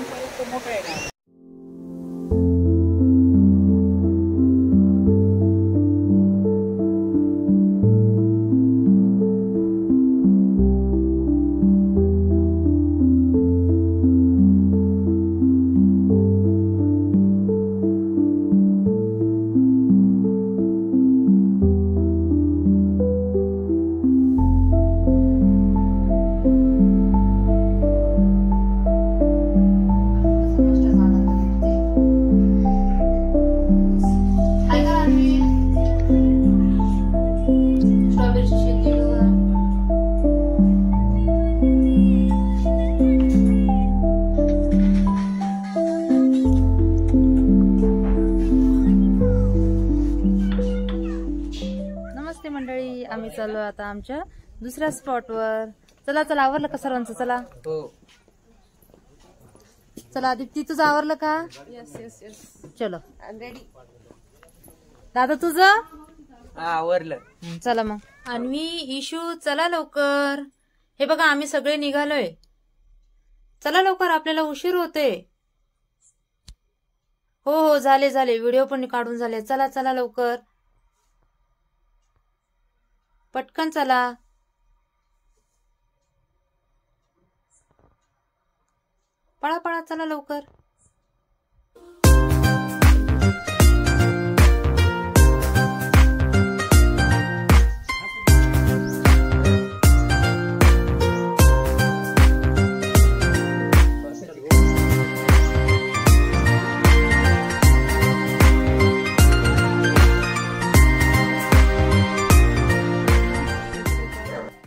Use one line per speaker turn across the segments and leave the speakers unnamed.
इथपर्यंत मोठं आहे ना.
मंडळी, आम्ही चाललो आता आमच्या दुसऱ्या स्पॉटवर. चला चला, आवरलं का सर्वांचं? चला
हो
चला. दीप्ती, तुझं आवरलं का?
यस यस यस,
चलो
रेडी.
दादा तुझं?
आवरलं.
चला मग. अन्वी, इशू, चला लवकर. हे बघा, आम्ही सगळे निघालोय. चला लवकर, आपल्याला उशीर होते. हो हो, झाले झाले, व्हिडिओ पण काढून झाले. चला चला लवकर, पटकन चला. पळा पळा, चला लवकर.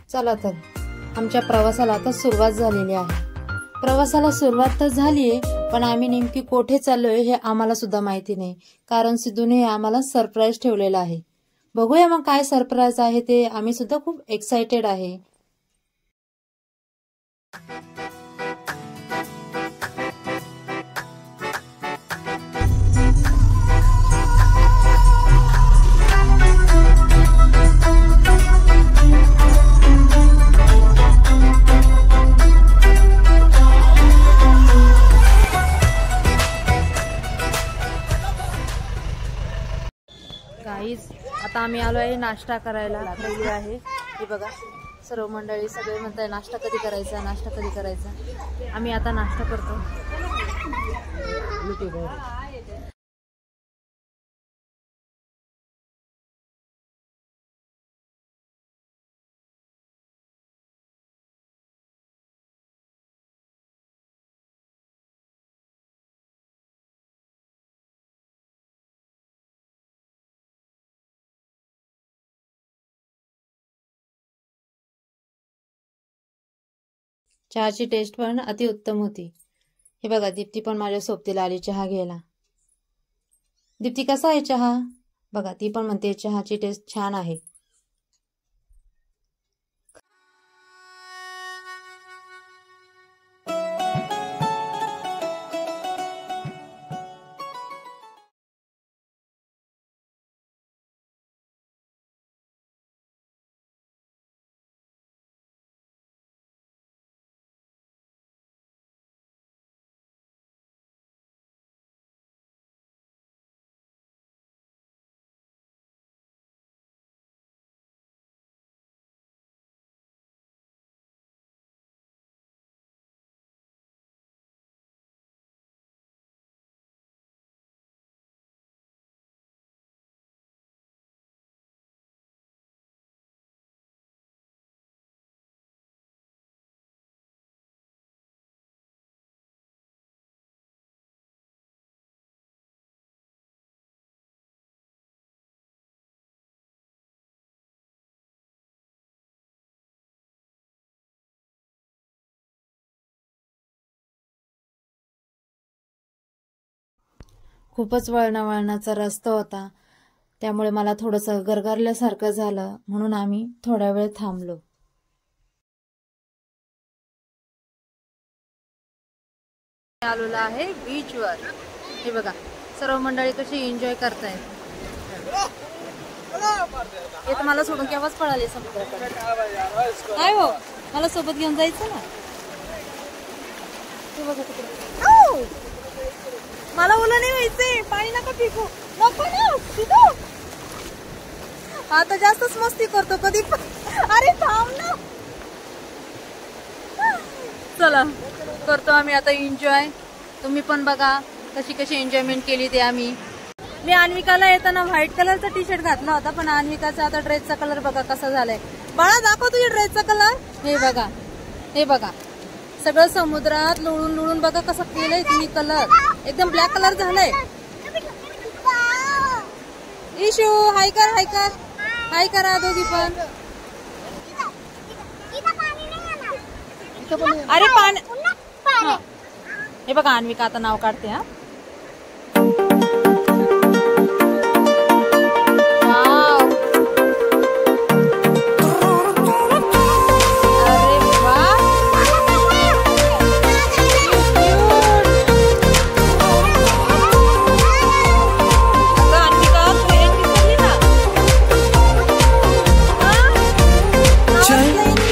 चला तर, आमच्या प्रवासाला आता सुरुवात झालेली आहे. प्रवासाला सुरुवात तर झालीये, पण आम्ही नेमकी कोठे चाललोय हे आम्हाला सुद्धा माहिती नाही, कारण सिद्धूने आम्हाला सरप्राईज ठेवलेलं आहे. बघूया मग काय सरप्राईज आहे ते. आम्ही सुद्धा खूप एक्साइटेड आहे. गाईज, आता आम्ही आलो आहे नाश्ता करायला. पहिली आहे हे बघा, सर्व मंडळी सगळे म्हणताय नाश्ता कधी करायचा, नाश्ता कधी करायचा. आम्ही आता नाश्ता करतो. चहाची टेस्ट पण अतिउत्तम होती. हे बघा, दीप्ती पण माझ्या सोबतीला आली चहा घ्यायला. दीप्ती, कसा आहे चहा? बघा, ती पण म्हणते चहाची टेस्ट छान आहे. खूपच वळणावळणाचा रस्ता होता, त्यामुळे मला थोडंसं गरगरल्यासारखं झालं, म्हणून आम्ही थोडा वेळ थांबलो. आलेलो आहे बीचवर. हे बघा, सर्व मंडळी कशी एन्जॉय करतायत. हे तर मला सोडून केव्हाच पळाले समुद्राकडे. काय हो, मला सोबत घेऊन जायचं ना. हे बघा तिकडे. मला ओलं नाही व्हायचंय, पाणी नका फेकू. नको ना सिद्धू, आता जास्तच मस्ती करतो कधी पण. अरे थांब ना. चला करतो आम्ही आता एन्जॉय. तुम्ही पण बघा कशी कशी एन्जॉयमेंट केली ते आम्ही. मी अन्विकाला येताना व्हाईट कलरचा टी शर्ट घातला होता, पण अन्विकाचा आता ड्रेसचा कलर बघा कसा झालाय. बाळा दाखव तुझ्या ड्रेसचा कलर. हे बघा, हे बघा, सगळं समुद्रात लुळून लुळून बघा कसं केलंय तुम्ही कलर. एकदम ब्लॅक कलर झालाय. इशू हाय कर, हाय कर, हाय करा दोघी पण. अरे पाणी. हे बघा अन्विका आता नाव काढते. हा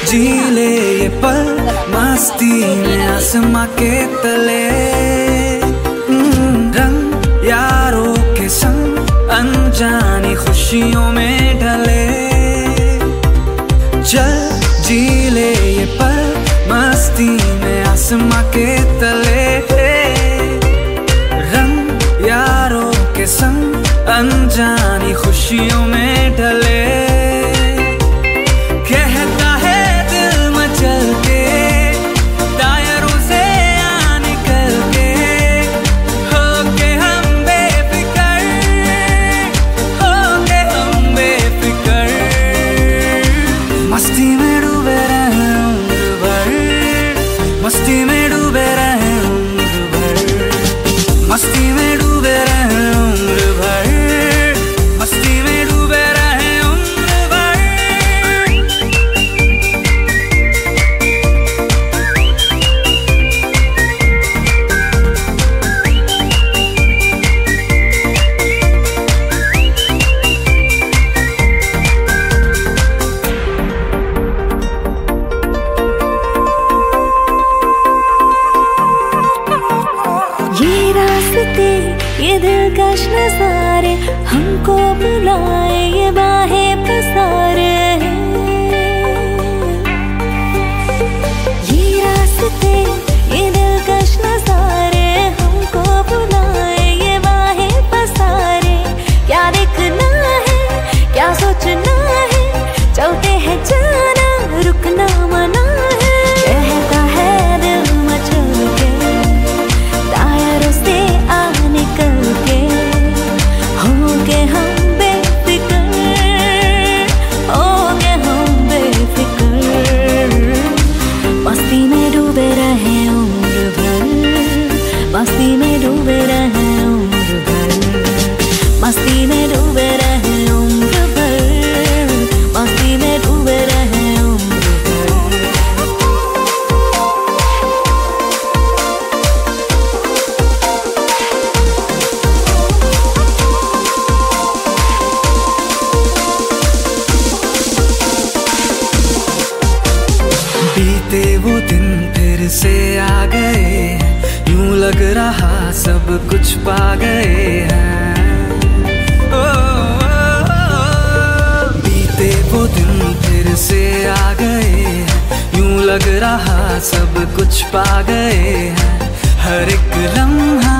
जीले ये पल मस्ती में आसमां के तले, रंग यारों के संग अनजानी खुशियों में ढले. चल जीले ये पल मस्ती में आसमां के तले, रंग यारों के संग अनजानी खुशियों में ढले.
ये दिलकश नज़ारे हमको बुलाए, ये बाहें पसारे. ये रास्ते ये दिलकश नज़ारे हमको बुलाए, ये बाहें पसारे. क्या देखना है क्या सोचना है, चलते हैं जाना रुकना मना है. कहता है दिल मचल के दायरों से निकल के, होंगे हम बेफिक्र, होंगे हम बेफिक्र. मस्ती में डूबे रहे उम्र भर, मस्ती में डूबे रहे उम्र भर, मस्ती में डूबे रहे उम्र भर, मस्ती में डूबे रहे उम्र भर.
बीते वो दिन फिर से आ गए, यूं लग रहा सब कुछ पा गए हैं. बीते वो दिन फिर से आ गए, यूं लग रहा सब कुछ पा गए हैं. हर एक लम्हा